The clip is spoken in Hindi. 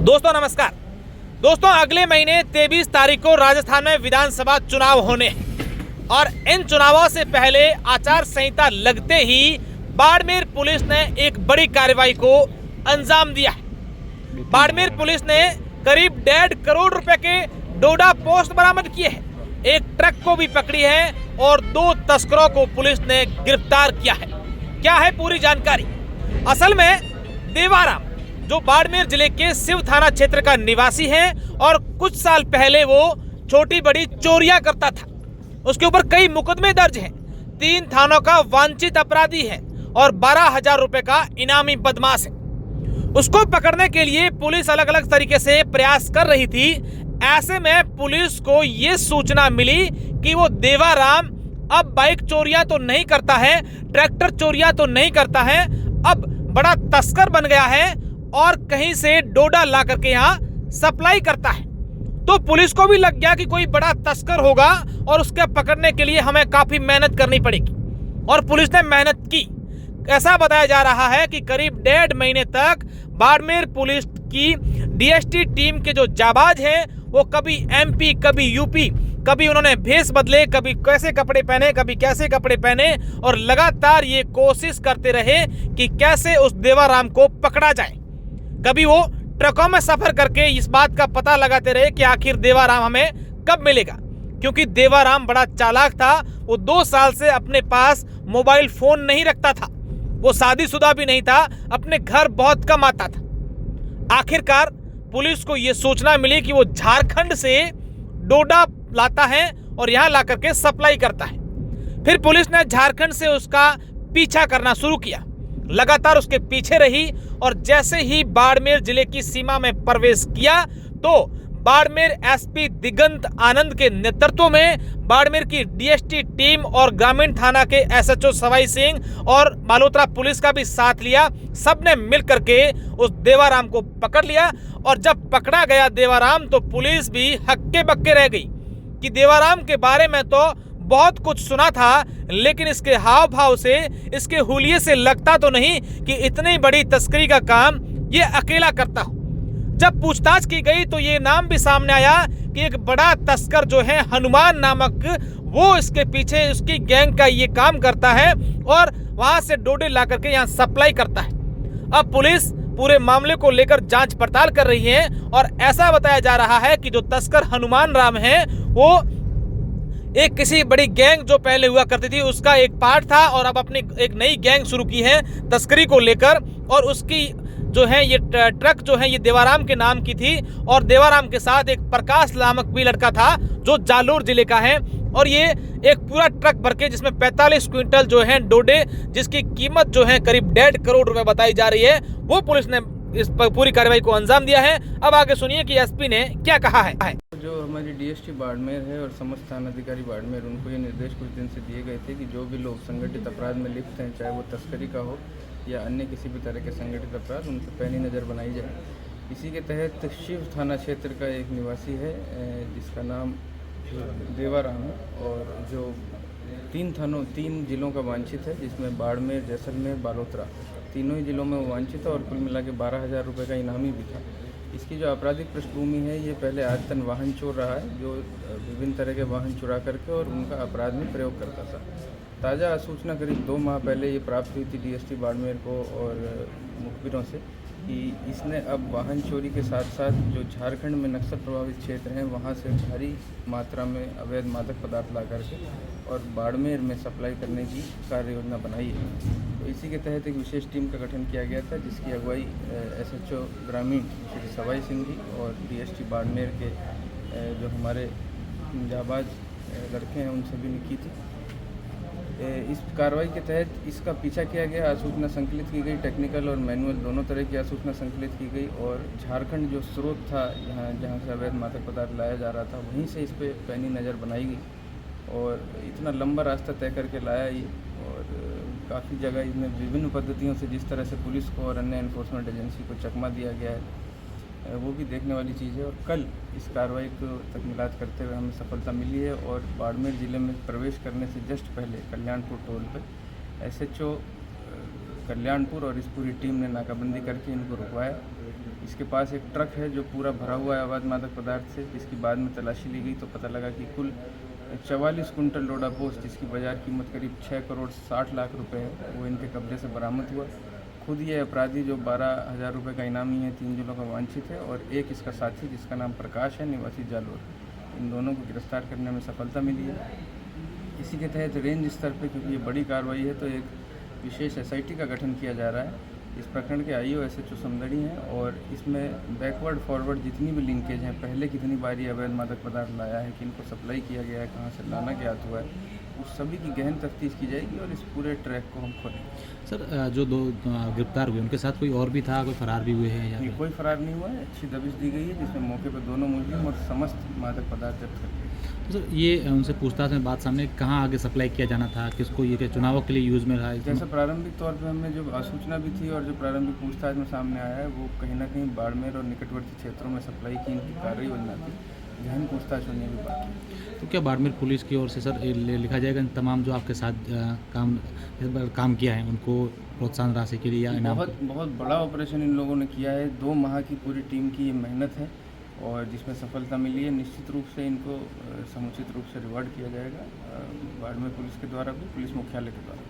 दोस्तों नमस्कार। दोस्तों अगले महीने 23 तारीख को राजस्थान में विधानसभा चुनाव होने हैं और इन चुनावों से पहले आचार संहिता लगते ही बाड़मेर पुलिस ने एक बड़ी कार्रवाई को अंजाम दिया है। बाड़मेर पुलिस ने करीब 1.5 करोड़ रुपए के डोडा पोस्ट बरामद किए हैं, एक ट्रक को भी पकड़ी है और 2 तस्करों को पुलिस ने गिरफ्तार किया है। क्या है पूरी जानकारी? असल में देवाराम जो बाड़मेर जिले के शिव थाना क्षेत्र का निवासी है और कुछ साल पहले वो छोटी बड़ी चोरियां करता था। उसके ऊपर कई मुकदमे दर्ज हैं, 3 थानों का वांछित अपराधी है और 12,000 रुपए का इनामी बदमाश है। उसको पकड़ने के लिए पुलिस अलग अलग तरीके से प्रयास कर रही थी। ऐसे में पुलिस को ये सूचना मिली कि वो देवाराम अब बाइक चोरियां तो नहीं करता है, ट्रैक्टर चोरियां तो नहीं करता है, अब बड़ा तस्कर बन गया है और कहीं से डोडा ला करके यहाँ सप्लाई करता है। तो पुलिस को भी लग गया कि कोई बड़ा तस्कर होगा और उसके पकड़ने के लिए हमें काफी मेहनत करनी पड़ेगी और पुलिस ने मेहनत की। ऐसा बताया जा रहा है कि करीब 1.5 महीने तक बाड़मेर पुलिस की डीएसटी टीम के जो जाबाज हैं वो कभी एमपी कभी यूपी, कभी उन्होंने भेष बदले, कभी कैसे कपड़े पहने, कभी कैसे कपड़े पहने और लगातार ये कोशिश करते रहे कि कैसे उस देवाराम को पकड़ा जाए। कभी वो ट्रकों में सफर करके इस बात का पता लगाते रहे कि आखिर देवाराम हमें कब मिलेगा, क्योंकि देवाराम बड़ा चालाक था। वो 2 साल से अपने पास मोबाइल फोन नहीं रखता था, वो शादीशुदा भी नहीं था, अपने घर बहुत कम आता था। आखिरकार पुलिस को यह सूचना मिली कि वो झारखंड से डोडा लाता है और यहाँ ला करके सप्लाई करता है। फिर पुलिस ने झारखंड से उसका पीछा करना शुरू किया, लगातार उसके पीछे रही और जैसे ही बाड़मेर जिले की सीमा में प्रवेश किया तो बाड़मेर एसपी दिगंत आनंद के नेतृत्व में बाड़मेर की डीएसटी टीम और ग्रामीण थाना के एसएचओ सवाई सिंह और मालोत्रा पुलिस का भी साथ लिया। सबने मिल करके उस देवाराम को पकड़ लिया और जब पकड़ा गया देवाराम तो पुलिस भी हक्के बक्के रह गई कि देवाराम के बारे में तो बहुत कुछ सुना था, लेकिन इसके हाव भाव से, इसके हुलिये से लगता तो नहीं कि इतनी बड़ी तस्करी का काम ये अकेला करता हो। जब पूछताछ की गई तो ये नाम भी सामने आया कि एक बड़ा तस्कर जो है हनुमान नामक, वो इसके पीछे उसकी गैंग का ये काम करता है और वहां से डोडे ला करके यहाँ सप्लाई करता है। अब पुलिस पूरे मामले को लेकर जांच पड़ताल कर रही है और ऐसा बताया जा रहा है कि जो तस्कर हनुमान राम है वो एक किसी बड़ी गैंग जो पहले हुआ करती थी उसका एक पार्ट था और अब अपनी एक नई गैंग शुरू की है तस्करी को लेकर। और उसकी जो है ये ट्रक जो है ये देवाराम के नाम की थी और देवाराम के साथ एक प्रकाश नामक भी लड़का था जो जालोर जिले का है और ये एक पूरा ट्रक भर के जिसमें 45 क्विंटल जो है डोडे, जिसकी कीमत जो है करीब 1.5 करोड़ रुपए बताई जा रही है, वो पुलिस ने इस पूरी कार्रवाई को अंजाम दिया है। अब आगे सुनिए कि एसपी ने क्या कहा है। जो हमारी डीएसटी बाड़मेर है और समस्त थाना अधिकारी बाड़मेर, उनको ये निर्देश कुछ दिन से दिए गए थे कि जो भी लोग संगठित अपराध में लिप्त हैं, चाहे वो तस्करी का हो या अन्य किसी भी तरह के संगठित अपराध, उन पर पैनी नज़र बनाई जाए। इसी के तहत शिव थाना क्षेत्र का एक निवासी है जिसका नाम देवाराम है और जो 3 जिलों का वांछित है, जिसमें बाड़मेर, जैसलमेर, बालोतरा, तीनों ही जिलों में वो वांछित है और कुल मिला के 12,000 रुपये का इनामी भी था। इसकी जो आपराधिक पृष्ठभूमि है, ये पहले आदतन वाहन चोर रहा है, जो विभिन्न तरह के वाहन चुरा करके और उनका अपराध में प्रयोग करता था। ताज़ा सूचना करीब 2 माह पहले ये प्राप्त हुई थी डीएसटी बाड़मेर को और मुखबिरों से कि इसने अब वाहन चोरी के साथ साथ जो झारखंड में नक्सल प्रभावित क्षेत्र हैं वहाँ से भारी मात्रा में अवैध मादक पदार्थ ला करके और बाड़मेर में सप्लाई करने की कार्य योजना बनाई है। तो इसी के तहत एक विशेष टीम का गठन किया गया था जिसकी अगुवाई एसएचओ ग्रामीण श्री सवाई सिंह जी और डीएसटी बाड़मेर के जो हमारे जाबाज लड़के हैं उन सभी ने की थी। इस कार्रवाई के तहत इसका पीछा किया गया, आसूचना संकलित की गई, टेक्निकल और मैनुअल दोनों तरह की आसूचना संकलित की गई और झारखंड जो स्रोत था जहाँ से अवैध मादक पदार्थ लाया जा रहा था वहीं से इस पर पैनी नज़र बनाई गई और इतना लंबा रास्ता तय करके लाया ये और काफ़ी जगह इसमें विभिन्न पद्धतियों से जिस तरह से पुलिस को और अन्य एनफोर्समेंट एजेंसी को चकमा दिया गया है वो भी देखने वाली चीज़ है। और कल इस कार्रवाई को तकमीलात करते हुए हमें सफलता मिली है और बाड़मेर ज़िले में प्रवेश करने से जस्ट पहले कल्याणपुर टोल पर एसएचओ कल्याणपुर और इस पूरी टीम ने नाकाबंदी करके इनको रुकवाया इसके पास एक ट्रक है जो पूरा भरा हुआ है अवैध मादक पदार्थ से, जिसकी बाद में तलाशी ली गई तो पता लगा कि कुल 44 कुंटल डोडा पोस्ट, जिसकी बाजार कीमत करीब 6 करोड़ 60 लाख रुपए है, वो इनके कब्जे से बरामद हुआ। खुद ये अपराधी जो 12,000 रुपये का इनामी है, 3 जिलों का वांछित है, और एक इसका साथी जिसका नाम प्रकाश है, निवासी जालोर, इन दोनों को गिरफ्तार करने में सफलता मिली है। इसी के तहत रेंज स्तर पर, क्योंकि ये बड़ी कार्रवाई है, तो एक विशेष SIT का गठन किया जा रहा है। इस प्रकरण के IO SHO समदड़ी हैं और इसमें बैकवर्ड फॉरवर्ड जितनी भी लिंकेज हैं, पहले कितनी बार ये अवैध मादक पदार्थ लाया है, कि इनको सप्लाई किया गया है, कहाँ से लाना ज्ञात हुआ है, उस सभी की गहन तफ्तीश की जाएगी और इस पूरे ट्रैक को हम खोलेंगे। सर, जो 2 गिरफ्तार हुए उनके साथ कोई और भी था, कोई फरार भी हुए हैं या ये कोई फरार नहीं हुआ है। अच्छी दबिश दी गई है, जिसमें मौके पर दोनों मुलजिम और समस्त मादक पदार्थ जब्त कर लिए। तो सर, ये उनसे पूछताछ में बात सामने कहाँ आगे सप्लाई किया जाना था, किसको ये चुनावों के लिए यूज़ में रहा है? जैसे प्रारंभिक तौर पे हमें जो सूचना भी थी और जो प्रारंभिक पूछताछ में सामने आया है, वो कहीं ना कहीं बाड़मेर और निकटवर्ती क्षेत्रों में सप्लाई की इनकी कार्य योजना थी। गहन पूछताछ होने भी बाकी है। तो क्या बाड़मेर पुलिस की ओर से सर लिखा जाएगा इन तमाम जो आपके साथ काम किया है उनको प्रोत्साहन राशि के लिए या इनाम? बहुत बड़ा ऑपरेशन इन लोगों ने किया है। 2 माह की पूरी टीम की ये मेहनत है और जिसमें सफलता मिली है। निश्चित रूप से इनको समुचित रूप से रिवॉर्ड किया जाएगा, बाड़मेर पुलिस के द्वारा भी, पुलिस मुख्यालय के द्वारा।